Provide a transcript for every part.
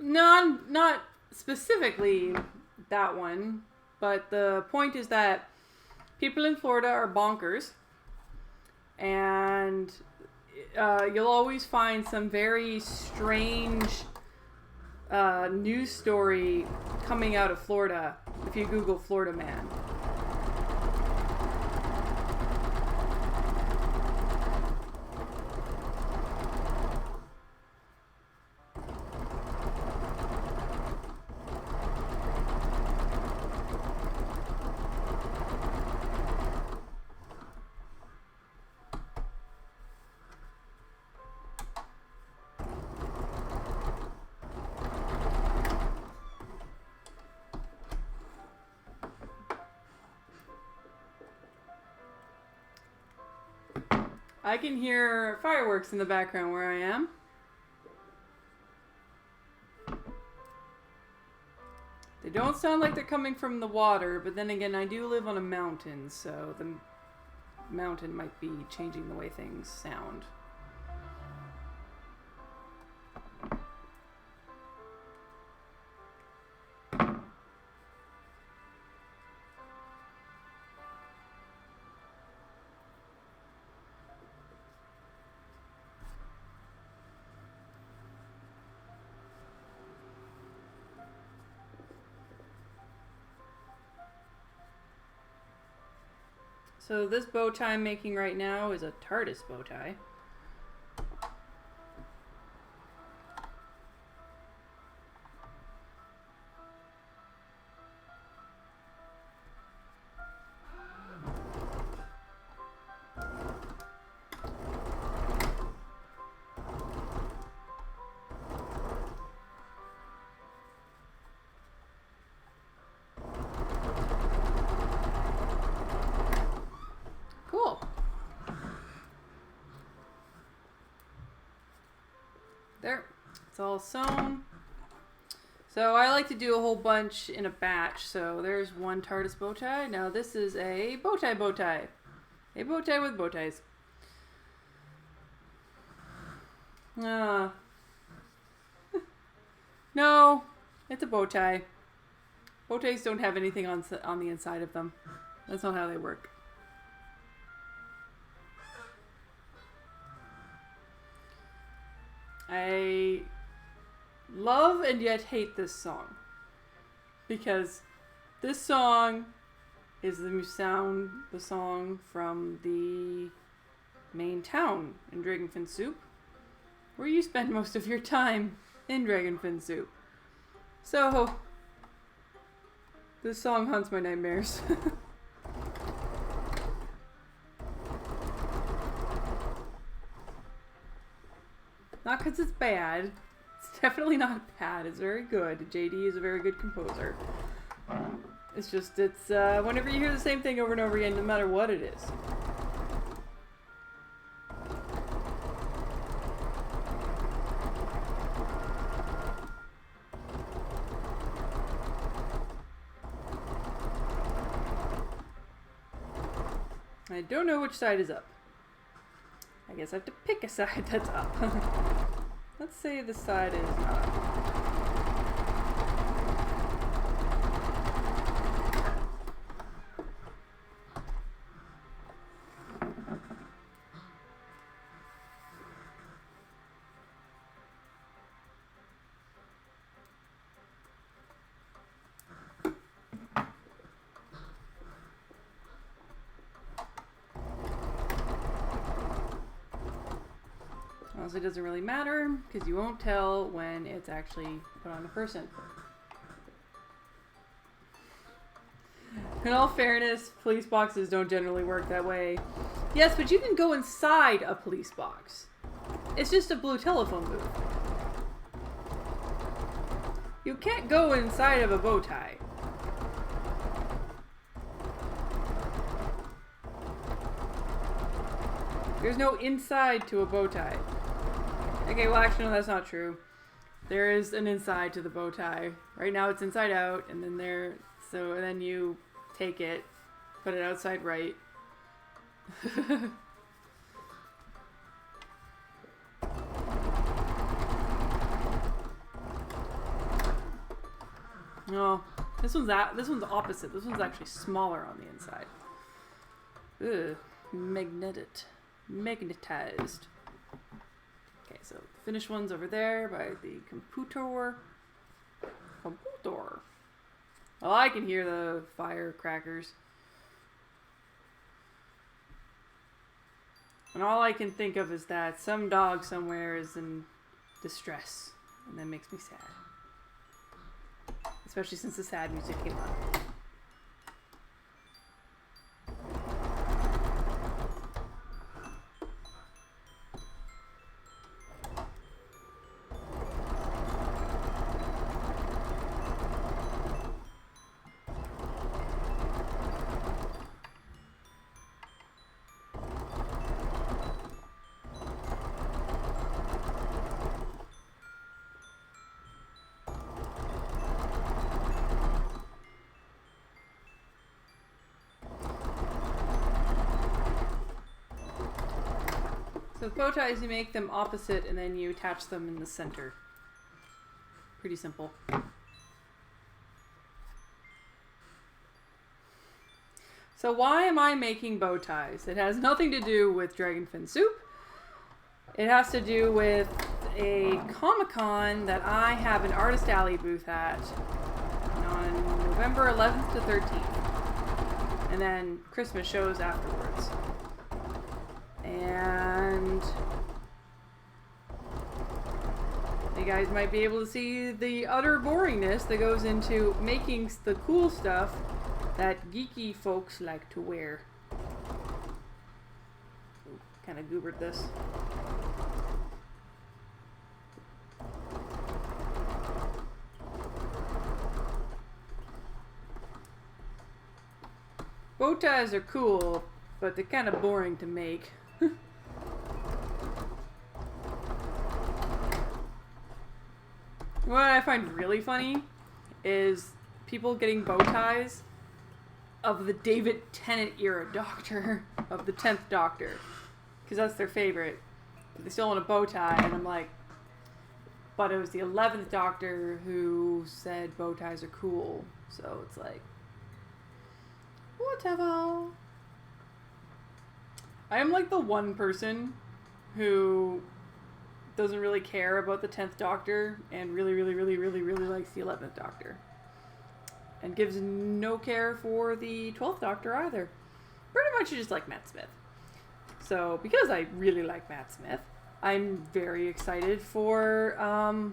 Not specifically that one, but the point is that people in Florida are bonkers, and you'll always find some very strange news story coming out of Florida if you Google Florida man. I can hear fireworks in the background where I am. They don't sound like they're coming from the water, but then again, I do live on a mountain, so the mountain might be changing the way things sound. So this bow tie I'm making right now is a TARDIS bow tie. There, it's all sewn. So I like to do a whole bunch in a batch. So there's one TARDIS bow tie. Now this is a bow tie bow tie. A bow tie with bow ties. No, it's a bow tie. Bow ties don't have anything on the inside of them. That's not how they work. I love and yet hate this song, because this song is the song from the main town in Dragonfin Soup, where you spend most of your time in Dragonfin Soup. So this song haunts my nightmares. Not because it's bad. It's definitely not bad. It's very good. JD is a very good composer. It's just, whenever you hear the same thing over and over again, no matter what it is. I don't know which side is up. I guess I have to pick a side that's up. Let's say the side is not up. It doesn't really matter, because you won't tell when it's actually put on a person. In all fairness, police boxes don't generally work that way. Yes, but you can go inside a police box. It's just a blue telephone booth. You can't go inside of a bow tie. There's no inside to a bow tie. Okay, well actually no, that's not true. There is an inside to the bow tie. Right now it's inside out, and then and then you take it, put it outside right. Oh, this one's opposite. This one's actually smaller on the inside. Ugh, magnetized. Okay, so the finished one's over there by the computer. Well, I can hear the firecrackers. And all I can think of is that some dog somewhere is in distress. And that makes me sad. Especially since the sad music came on. So with bow ties, you make them opposite and then you attach them in the center. Pretty simple. So why am I making bow ties? It has nothing to do with Dragon Fin Soup. It has to do with a Comic-Con that I have an Artist Alley booth at on November 11th to 13th. And then Christmas shows afterwards. And you guys might be able to see the utter boringness that goes into making the cool stuff that geeky folks like to wear. Kind of goobered this. Bow ties are cool, but they're kind of boring to make. What I find really funny is people getting bow ties of the David Tennant era Doctor, of the 10th Doctor, because that's their favorite. But they still want a bow tie, and I'm like, but it was the 11th Doctor who said bow ties are cool, so it's like, whatever. I am like the one person who doesn't really care about the 10th Doctor and really likes the 11th Doctor. And gives no care for the 12th Doctor either. Pretty much just like Matt Smith. So, because I really like Matt Smith, I'm very excited for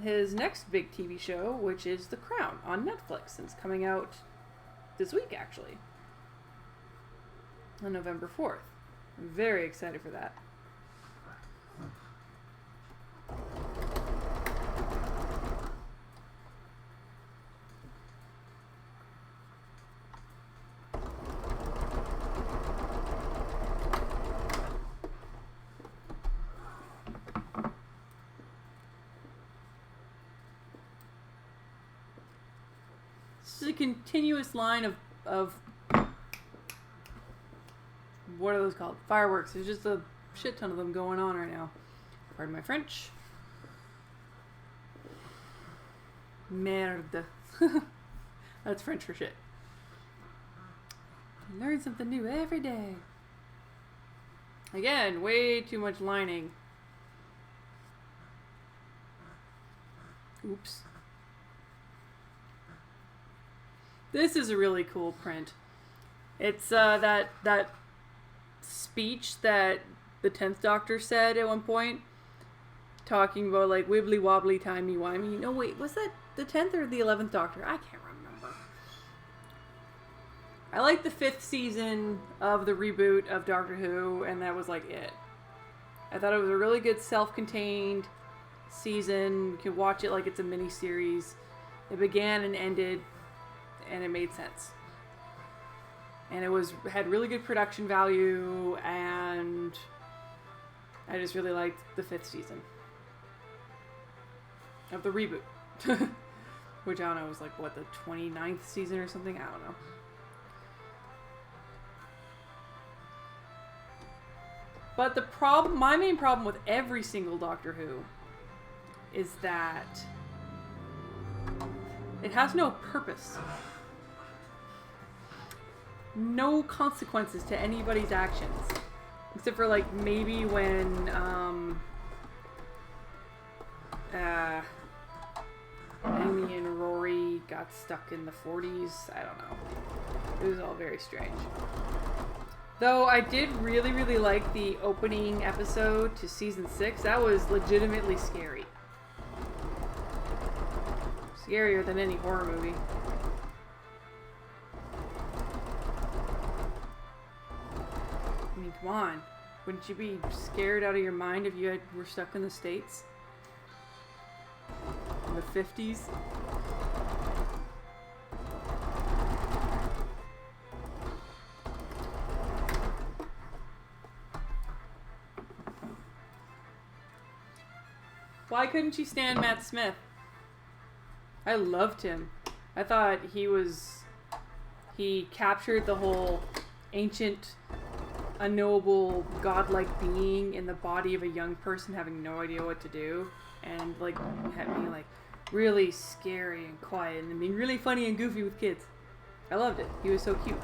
his next big TV show, which is The Crown on Netflix. And it's coming out this week, actually. On November 4th. I'm very excited for that. This is a continuous line of what are those called? Fireworks. There's just a shit ton of them going on right now. Pardon my French. Merde. That's French for shit. You learn something new every day. Again, way too much lining. Oops. This is a really cool print. It's that speech that the 10th Doctor said at one point, talking about like wibbly wobbly timey wimey. No, wait, was that the 10th or the 11th Doctor? I can't remember. I like the 5th season of the reboot of Doctor Who, and that was like it. I thought it was a really good self-contained season. You can watch it like it's a mini-series. It began and ended, and it made sense. And it had really good production value, and I just really liked the 5th season of the reboot. Which I don't know, was like, what, the 29th season or something? I don't know. But my main problem with every single Doctor Who is that it has no purpose. No consequences to anybody's actions. Except for, like, maybe when, Amy and Rory got stuck in the 40s. I don't know. It was all very strange. Though I did really, really like the opening episode to season 6. That was legitimately scary. Scarier than any horror movie. I mean, come on. Wouldn't you be scared out of your mind if you were stuck in the States? In the 50s? Why couldn't you stand Matt Smith? I loved him. I thought he captured the whole ancient, unknowable, godlike being in the body of a young person having no idea what to do, and like had me like really scary and quiet and being really funny and goofy with kids. I loved it. He was so cute.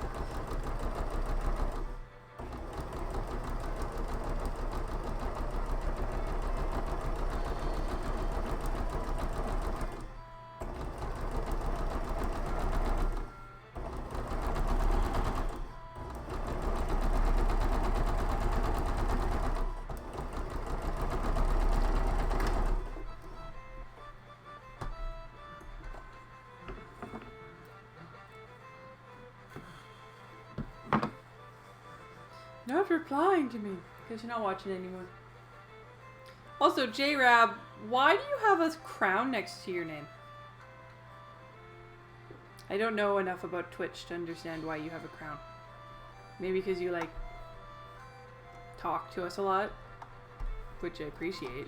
Not replying to me, because you're not watching anymore. Also, J-Rab, why do you have a crown next to your name? I don't know enough about Twitch to understand why you have a crown. Maybe because you, like, talk to us a lot, which I appreciate.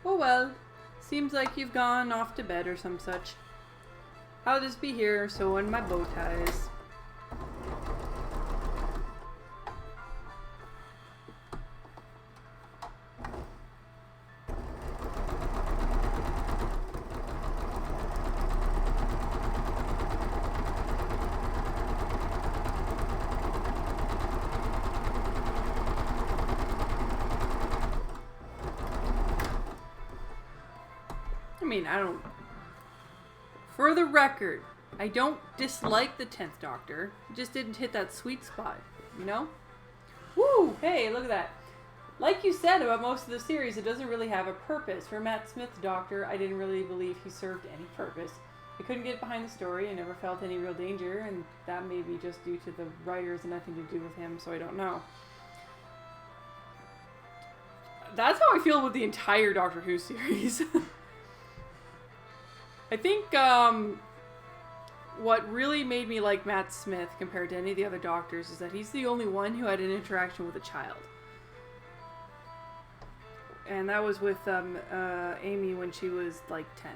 Oh well, seems like you've gone off to bed or some such. I'll just be here sewing my bow ties. I mean, I don't... For the record, I don't dislike the 10th Doctor. It just didn't hit that sweet spot, you know? Woo! Hey, look at that. Like you said about most of the series, it doesn't really have a purpose. For Matt Smith's Doctor, I didn't really believe he served any purpose. I couldn't get behind the story. I never felt any real danger, and that may be just due to the writers and nothing to do with him, so I don't know. That's how I feel with the entire Doctor Who series. I think what really made me like Matt Smith compared to any of the other Doctors is that he's the only one who had an interaction with a child. And that was with Amy when she was like 10.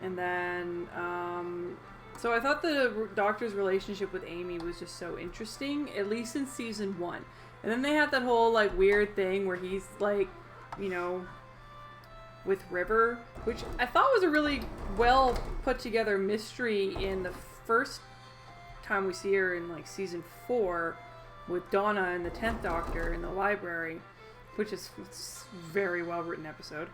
And then, so I thought the Doctor's relationship with Amy was just so interesting, at least in season 1. And then they had that whole like weird thing where he's like, you know, with River, which I thought was a really well put together mystery in the first time we see her in like season 4 with Donna and the 10th Doctor in the library, which is a very well written episode.